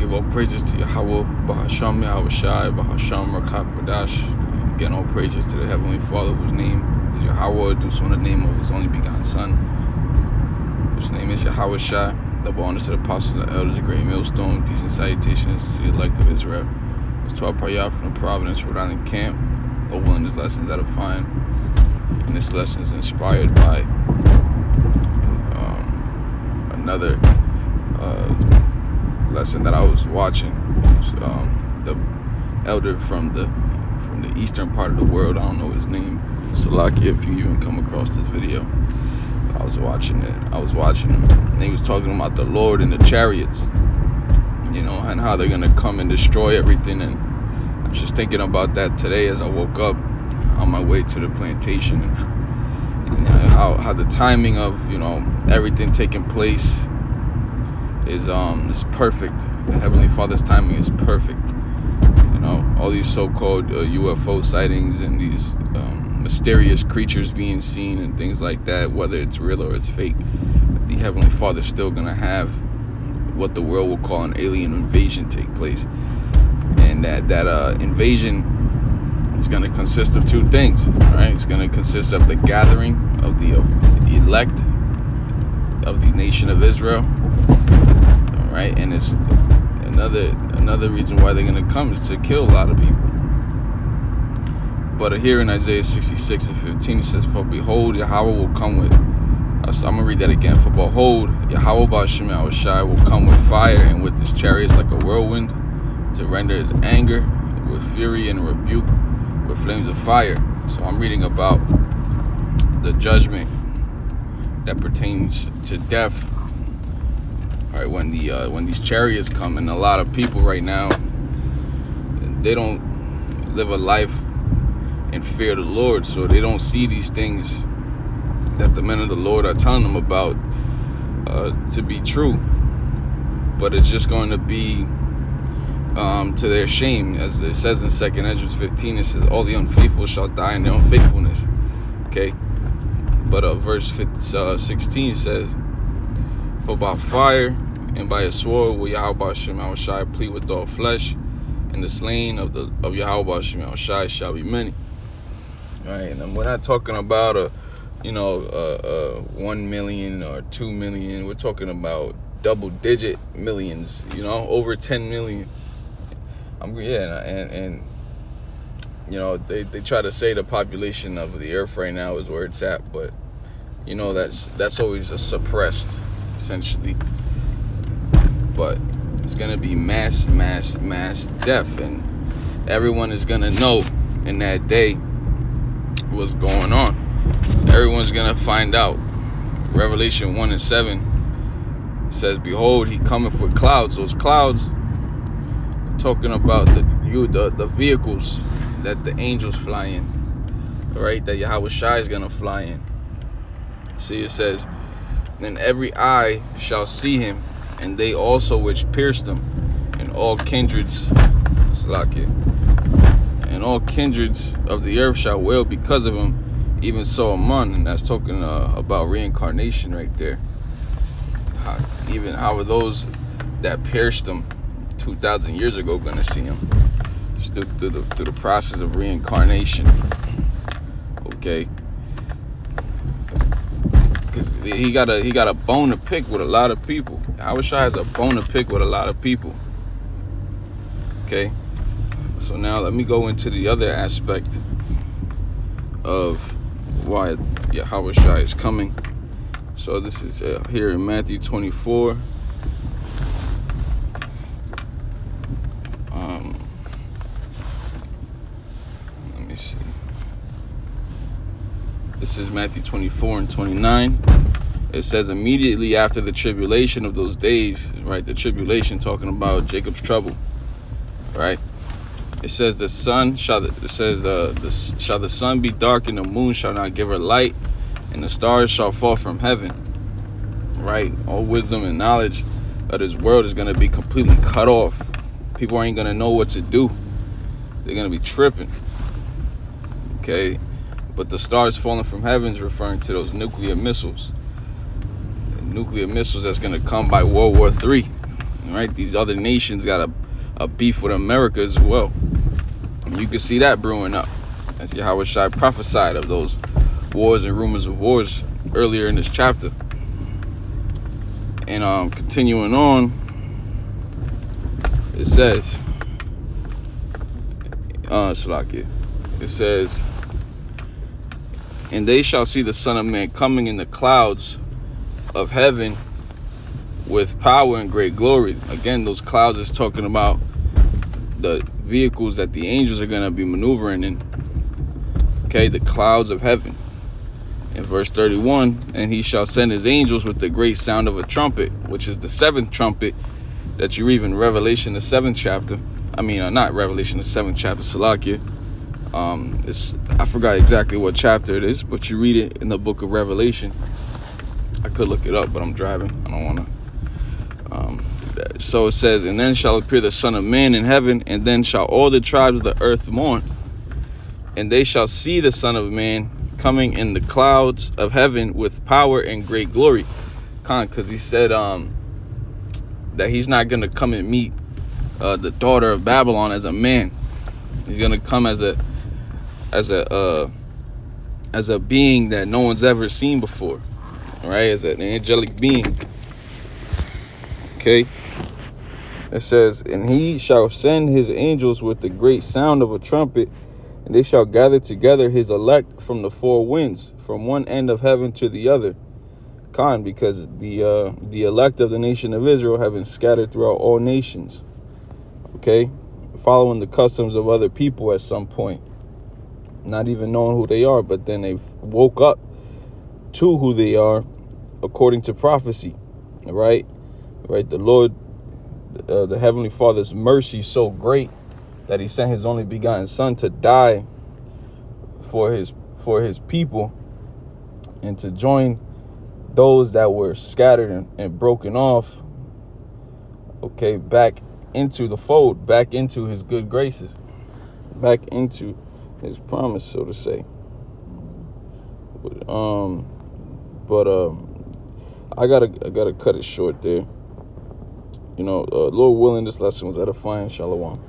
give all praises to Yahweh, Bahasham Yahweh Shai, Bahasham Rakak Badash. Again, all praises to the Heavenly Father, whose name is Yahweh, due to the name of his only begotten Son, whose name is Yahweh Shai. Double honors to the apostles and elders, a great millstone. Peace and salutations to the elect of Israel. It's 12 Pariyah from the Providence, Rhode Island camp. Over in this lessons that are fine. And this lesson is inspired by another lesson that I was watching. The elder from the eastern part of the world, I don't know his name, Salaki, if you even come across this video. I was watching him, and he was talking about the Lord and the chariots, and how they're gonna come and destroy everything. And I was just thinking about that today as I woke up on my way to the plantation, and how the timing of everything taking place is perfect. The Heavenly Father's timing is perfect. All these so-called UFO sightings and these mysterious creatures being seen and things like that, whether it's real or it's fake, the Heavenly Father's still gonna have what the world will call an alien invasion take place, and that invasion is gonna consist of two things. Right? It's gonna consist of the gathering of the elect of the nation of Israel. All right, and it's another reason why they're gonna come is to kill a lot of people. But here in Isaiah 66 and 15, it says, "For behold, Yahweh will come with." So I'm gonna read that again. "For behold, Yahweh Ba'ashem Yahweh Shai will come with fire, and with his chariots like a whirlwind, to render his anger, with fury and rebuke, with flames of fire." So I'm reading about the judgment that pertains to death. All right, when these chariots come, and a lot of people right now, they don't live a life in fear of the Lord, so they don't see these things that the men of the Lord are telling them about to be true. But it's just going to be to their shame, as it says in 2 Ezra 15. It says, "All the unfaithful shall die in their unfaithfulness." Okay, but verse 16 says, "For by fire and by a sword will Yahweh Ba'ashem Yahweh Shai plead with all flesh, and the slain of Yahweh Ba'ashem Yahweh Shai shall be many." All right, and we're not talking about 1 million or 2 million. We're talking about double-digit millions. Over 10 million. They try to say the population of the earth right now is where it's at, but that's always a suppressed, essentially. But it's gonna be mass death, and everyone is gonna know in that day what's going on. Everyone's gonna find out. Revelation 1 and 7 says, "Behold, he cometh with clouds." Those clouds, talking about the vehicles that the angels fly in, right? That Yahweh Shai is gonna fly in. See, it says, "Then every eye shall see him, and they also which pierced him, and all kindreds, and all kindreds of the earth shall wail because of him, even so among." And that's talking about reincarnation right there. How are those that pierced him 2,000 years ago going to see him? It's through the process of reincarnation. Okay, because he got a bone to pick with a lot of people. Yahweh Shai has a bone to pick with a lot of people. Okay, so now let me go into the other aspect of why Yahweh Shai is coming. So this is here in Matthew 24. Let me see. This is Matthew 24 and 29. It says, "Immediately after the tribulation of those days," right? The tribulation talking about Jacob's trouble, right? It says, "The sun shall the sun be dark, and the moon shall not give her light, and the stars shall fall from heaven." Right? All wisdom and knowledge of this world is going to be completely cut off. People ain't going to know what to do. They're going to be tripping. Okay? But the stars falling from heaven is referring to those nuclear missiles. The nuclear missiles that's going to come by World War III. right? These other nations got a beef with America as well. And you can see that brewing up, as Yahweh Shai prophesied of those wars and rumors of wars earlier in this chapter. And continuing on, it says, it says, and they shall see the Son of Man coming in the clouds of heaven with power and great glory. Again, those clouds is talking about the vehicles that the angels are going to be maneuvering in. Okay, the clouds of heaven. In verse 31, and he shall send his angels with the great sound of a trumpet, which is the seventh trumpet that you read in Revelation, the 7th chapter. I mean, not Revelation, the 7th chapter, Salakia. I forgot exactly what chapter it is, but you read it in the book of Revelation. I could look it up, but I'm driving. I don't want to. So it says, and then shall appear the Son of Man in heaven, and then shall all the tribes of the earth mourn, and they shall see the Son of Man coming in the clouds of heaven with power and great glory. Because he said that he's not going to come and meet the daughter of Babylon as a man. He's going to come as a being that no one's ever seen before, right? As an angelic being. Okay. It says, and he shall send his angels with the great sound of a trumpet, and they shall gather together his elect from the four winds, from one end of heaven to the other. Because the elect of the nation of Israel have been scattered throughout all nations. Okay, following the customs of other people at some point, not even knowing who they are, but then they've woke up to who they are according to prophecy. Right, the Lord, the Heavenly Father's mercy is so great that he sent his only begotten Son to die for his people, and to join those that were scattered and broken off, okay, back into the fold, back into his good graces, back into his promise, so to say. But I gotta cut it short there. Lord willing, this lesson was edifying. Shalom.